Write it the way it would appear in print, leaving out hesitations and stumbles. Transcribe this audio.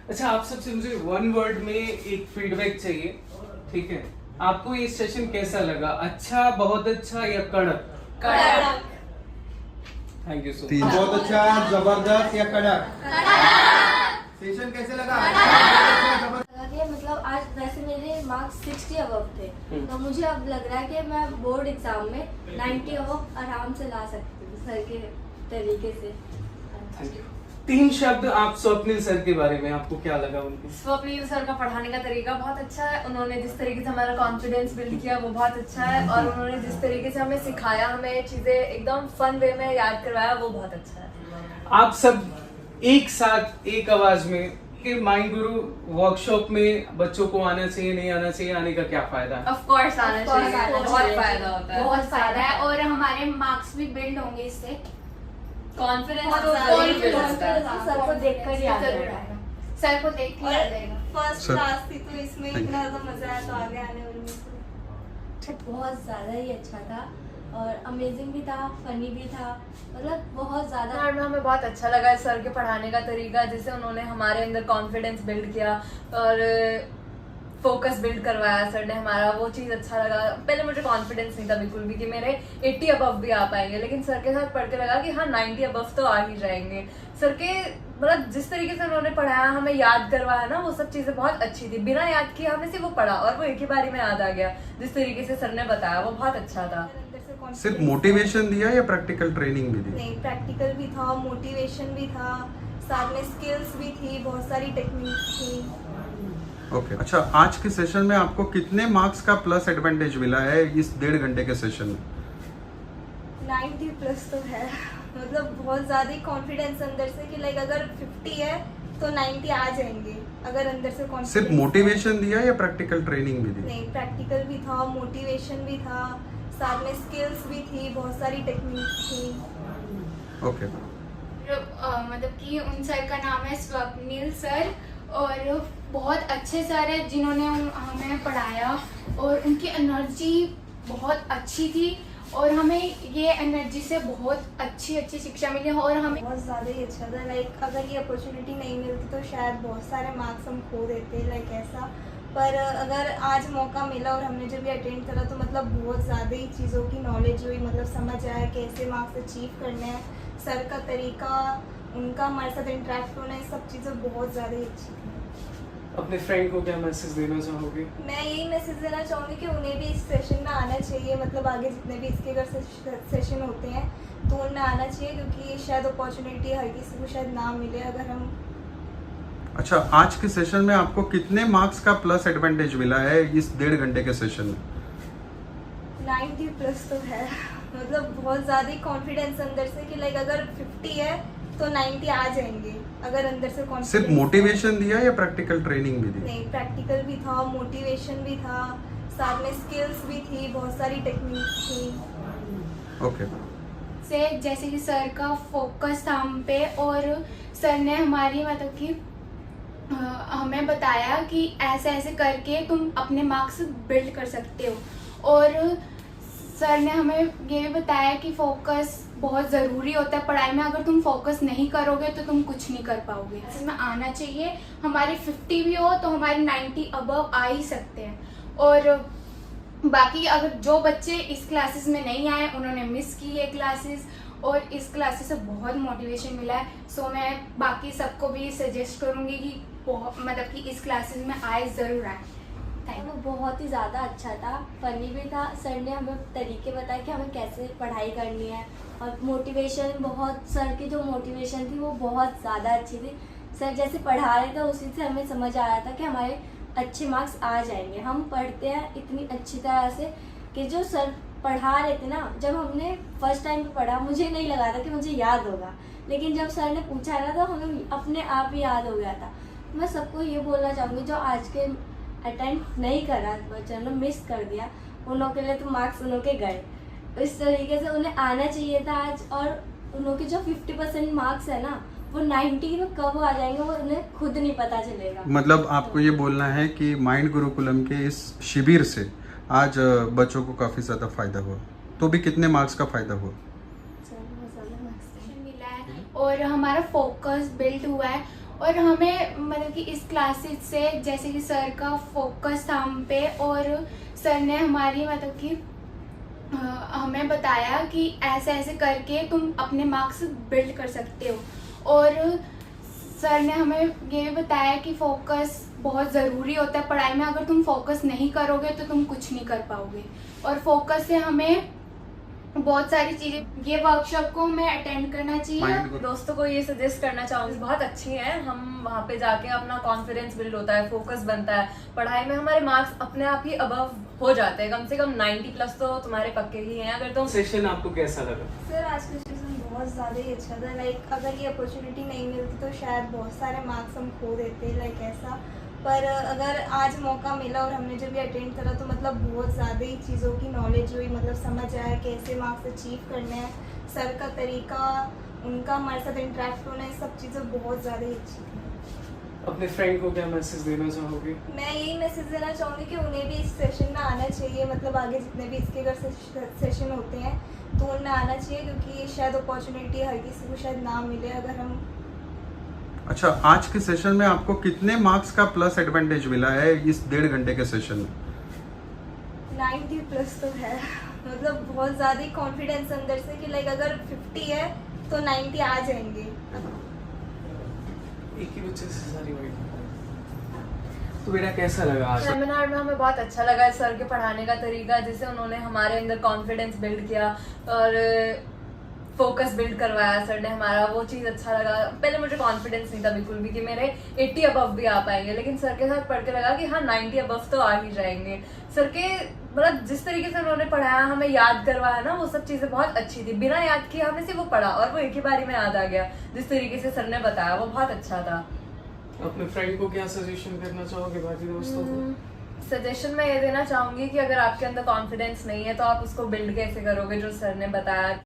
अच्छा, आप सबसे मुझे वन वर्ड में एक फीडबैक चाहिए, ठीक है? आपको ये सेशन कैसा लगा? अच्छा, बहुत अच्छा या कड़क? कड़क। थैंक यू सो तीन। मच। बहुत अच्छा, जबरदस्त या कड़क? सेशन कैसे लगा? कि मतलब आज वैसे मेरे मार्क्स 60 अबव थे, तो मुझे अब लग रहा है कि मैं बोर्ड एग्जाम में 90 अबव आराम से ला सकती हूँ सर के तरीके से। Thank you. 3 शब्द आप स्वप्निल सर के बारे में, आपको क्या लगा उनकी? स्वप्निल सर का पढ़ाने का तरीका बहुत अच्छा है। उन्होंने जिस तरीके से हमारा कॉन्फिडेंस बिल्ड किया वो बहुत अच्छा है, और उन्होंने जिस तरीके से हमें सिखाया, हमें चीजें एकदम फन वे में याद करवाया, वो बहुत अच्छा है। आप सब एक साथ एक आवाज में कि माइंड गुरु वर्कशॉप में बच्चों को आना चाहिए, नहीं आना चाहिए, आने का क्या फायदा है? ऑफ कोर्स आना Of course चाहिए, आना बहुत चाहिए। फायदा होता है। बहुत फायदा है और हमारे मार्क्स भी बिल्ड होंगे इससे। कॉन्फिडेंस बहुत तो confidence जरूर होता है। सर को देखकर ही याद जरूर आएगा। आएगा। सर को देख के याद आएगा। First sir. क्लास थी तो इसमें Thank इतना ज्यादा मजा आया, तो आगे आने वाले में बहुत ज़्यादा ही अच्छा था और अमेजिंग भी था, फनी भी था, मतलब बहुत ज़्यादा। थर्ड में हमें बहुत अच्छा लगा सर के पढ़ाने का तरीका, जिससे उन्होंने हमारे अंदर कॉन्फिडेंस बिल्ड किया और फोकस बिल्ड करवाया सर ने हमारा, वो चीज़ अच्छा लगा। पहले मुझे कॉन्फिडेंस नहीं था बिल्कुल भी कि मेरे 80 अबव भी आ पाएंगे, लेकिन सर के साथ पढ़ के लगा कि हाँ 90 अबव तो आ ही जाएंगे। सर के मतलब जिस तरीके से उन्होंने पढ़ाया, हमें याद करवाया ना, वो सब चीज़ें बहुत अच्छी थी। बिना याद किए हमें सिर्फ वो पढ़ा और वो एक ही बारी में याद आ गया। जिस तरीके से सर ने बताया वो बहुत अच्छा था। अंदर से confidence सिर्फ मोटिवेशन दिया या प्रैक्टिकल ट्रेनिंग भी दी? नहीं, प्रैक्टिकल भी था, मोटिवेशन भी था, साथ में स्किल्स भी थी, बहुत सारी टेक्निक्स थी। ओके अच्छा, आज के सेशन में आपको कितने मार्क्स का प्लस एडवांटेज मिला है इस 1.5 घंटे के सेशन में? 90 प्लस तो है, मतलब बहुत ज्यादा ही कॉन्फिडेंस अंदर से कि लाइक अगर 50 है तो 90 आ जाएंगे, अगर अंदर से सिर्फ कॉन्फिडेंस। मोटिवेशन दिया या प्रैक्टिकल ट्रेनिंग भी दी? नहीं, प्रैक्टिकल भी था, मोटिवेशन भी था, साथ में स्किल्स भी थी, बहुत सारी टेक्निक्स थी। ओके मतलब कि उन सर का नाम है स्वप्निल सर, और बहुत अच्छे सर हैं जिन्होंने हमें पढ़ाया, और उनकी एनर्जी बहुत अच्छी थी और हमें ये एनर्जी से बहुत अच्छी अच्छी शिक्षा मिली। और हमें बहुत ज़्यादा ही अच्छा था, लाइक अगर ये अपॉर्चुनिटी नहीं मिलती तो शायद बहुत सारे मार्क्स हम खो देते, लाइक ऐसा। पर अगर आज मौका मिला और हमने जब ये अटेंड करा तो मतलब बहुत ज़्यादा ही चीज़ों की नॉलेज हुई, मतलब समझ आया कैसे मार्क्स अचीव करने हैं, सर का तरीका, उनका हमारे साथ इंटरेक्ट होना, ये सब चीज़ें बहुत ज़्यादा ही अच्छी थी। अपने फ्रेंड को क्या मैसेज देना चाहोगे? मैं यही मैसेज देना चाहूँगी कि उन्हें भी इस सेशन में आना चाहिए, मतलब आगे जितने भी इसके अगर सेशन होते हैं तो उनमें आना चाहिए, क्योंकि शायद अपॉर्चुनिटी हर किसी को शायद ना मिले। अगर हम अच्छा, आज के सेशन में आपको कितने मार्क्स का प्लस एडवांटेज मिला है इस 1.5 घंटे के सेशन में? 90 प्लस तो है, मतलब बहुत ज़्यादा ही कॉन्फिडेंस अंदर से कि लाइक अगर 50 है तो 90 आ जाएंगे, अगर अंदर से सिर्फ कॉन्फिडेंस। मोटिवेशन दिया या प्रैक्टिकल ट्रेनिंग भी दी? नहीं, प्रैक्टिकल भी था, मोटिवेशन भी था, साथ में स्किल्स भी थी, बहुत सारी टेक्निक्स थी। ओके से जैसे कि सर का फोकस था हम पे, और सर ने हमारी मतलब कि हमें बताया कि ऐसे ऐसे करके तुम अपने मार्क्स बिल्ड कर सकते हो। और सर ने हमें ये भी बताया कि फोकस बहुत ज़रूरी होता है पढ़ाई में। अगर तुम फोकस नहीं करोगे तो तुम कुछ नहीं कर पाओगे। इसमें आना चाहिए, हमारे 50 भी हो तो हमारे 90 अबव आ ही सकते हैं। और बाकी अगर जो बच्चे इस क्लासेस में नहीं आए, उन्होंने मिस की ये क्लासेस, और इस क्लासेस से बहुत मोटिवेशन मिला है। सो मैं बाकी सबको भी सजेस्ट करूँगी कि मतलब कि इस क्लासेस में आए, ज़रूर आए। थैंक वो बहुत ही ज़्यादा अच्छा था, फनी भी था। सर ने हमें तरीके बताए कि हमें कैसे पढ़ाई करनी है, और मोटिवेशन बहुत, सर की जो मोटिवेशन थी वो बहुत ज़्यादा अच्छी थी। सर जैसे पढ़ा रहे थे उसी से हमें समझ आ रहा था कि हमारे अच्छे मार्क्स आ जाएंगे। हम पढ़ते हैं इतनी अच्छी तरह से कि जो सर पढ़ा रहे थे ना, जब हमने फर्स्ट टाइम पे पढ़ा मुझे नहीं लगा था कि मुझे याद होगा, लेकिन जब सर ने पूछा ना तो हमें अपने आप ही याद हो गया था। मैं सबको ये बोलना चाहूँगी जो आज के अटेंड नहीं करा, बच्चों ने मिस कर दिया, उन लोगों के लिए तो मार्क्स उन लोगों के गए। इस तरीके से उन्हें आना चाहिए था आज, और उन लोगों के जो 50% मार्क्स है ना वो 90 में कब आ जाएंगे वो उन्हें खुद नहीं पता चलेगा। मतलब आपको ये बोलना है कि माइंड गुरुकुलम के इस शिविर से आज बच्चों को काफी ज्यादा फायदा हुआ, तो भी कितने मार्क्स का फायदा हुआ? बहुत ज़्यादा मार्क्स थे। मिला है और हमारा फोकस बिल्ड हुआ है, और हमें मतलब कि इस क्लासेस से जैसे कि सर का फोकस था हम पे, और सर ने हमारी मतलब कि हमें बताया कि ऐसे ऐसे करके तुम अपने मार्क्स बिल्ड कर सकते हो। और सर ने हमें ये भी बताया कि फोकस बहुत ज़रूरी होता है पढ़ाई में। अगर तुम फोकस नहीं करोगे तो तुम कुछ नहीं कर पाओगे। और फोकस से हमें बहुत सारी चीज़ें, ये वर्कशॉप को हमें अटेंड करना चाहिए। माइंड गुरु दोस्तों को ये सजेस्ट करना चाहूँगी, बहुत अच्छी है। हम वहाँ पे जाके अपना कॉन्फिडेंस बिल्ड होता है, फोकस बनता है, पढ़ाई में हमारे मार्क्स अपने आप ही अबव हो जाते हैं। कम से कम 90+ तो तुम्हारे पक्के ही हैं अगर तुम। सेशन आपको कैसा लगा? सर आज का सेशन बहुत ज़्यादा ही अच्छा था। लाइक अगर ये अपॉर्चुनिटी नहीं मिलती तो शायद बहुत सारे मार्क्स हम खो देते, लाइक ऐसा। पर अगर आज मौका मिला और हमने जब ये अटेंड करा तो मतलब बहुत ज़्यादा ही चीज़ों की नॉलेज हुई, मतलब समझ आया कैसे मार्क्स अचीव करने हैं। सर का तरीका, उनका हमारे साथ इंटरेक्ट होना, ये सब चीज़ें बहुत ज़्यादा ही अच्छी थी। अपने फ्रेंड को क्या मैसेज देना चाहोगे? मैं यही मैसेज देना चाहूँगी कि उन्हें भी इस सेशन में आना चाहिए। मतलब आगे जितने भी इसके अगर सेशन होते हैं तो उनमें आना चाहिए, क्योंकि शायद अपॉर्चुनिटी हर किसी को शायद ना मिले। अगर हम अच्छा, आज के सेशन में आपको कितने मार्क्स का प्लस एडवांटेज मिला है इस 1.5 घंटे के सेशन में? 90+ तो है। मतलब बहुत ज़्यादा ही कॉन्फिडेंस अंदर से कि लाइक अगर 50 है तो 90 आ जाएंगे। एक ही बच्चे से सारी वाइट। तो बेटा कैसा लगा आज? सेमिनार में हमें बहुत अच्छा लगा सर के पढ़ाने का तरीका, जिससे उन्होंने हमारे अंदर कॉन्फिडेंस बिल्ड किया और फोकस बिल्ड करवाया सर ने हमारा। वो चीज़ अच्छा लगा। पहले मुझे कॉन्फिडेंस नहीं था बिल्कुल भी कि मेरे 80 अबव भी आ पाएंगे, लेकिन सर के साथ पढ़ के लगा कि हाँ 90 अबव तो आ ही जाएंगे। सर के मतलब जिस तरीके से उन्होंने पढ़ाया, हमें याद करवाया ना, वो सब चीज़ें बहुत अच्छी थी। बिना याद किए हमें सिर्फ वो पढ़ा और वो एक ही बारी में याद आ गया। जिस तरीके से सर ने बताया वो बहुत अच्छा था। अपने फ्रेंड को क्या सजेशन करना चाहोगे बाकी दोस्तों को? सजेशन मैं ये देना चाहूंगी कि अगर आपके अंदर कॉन्फिडेंस नहीं है तो आप उसको बिल्ड कैसे करोगे, जो सर ने बताया।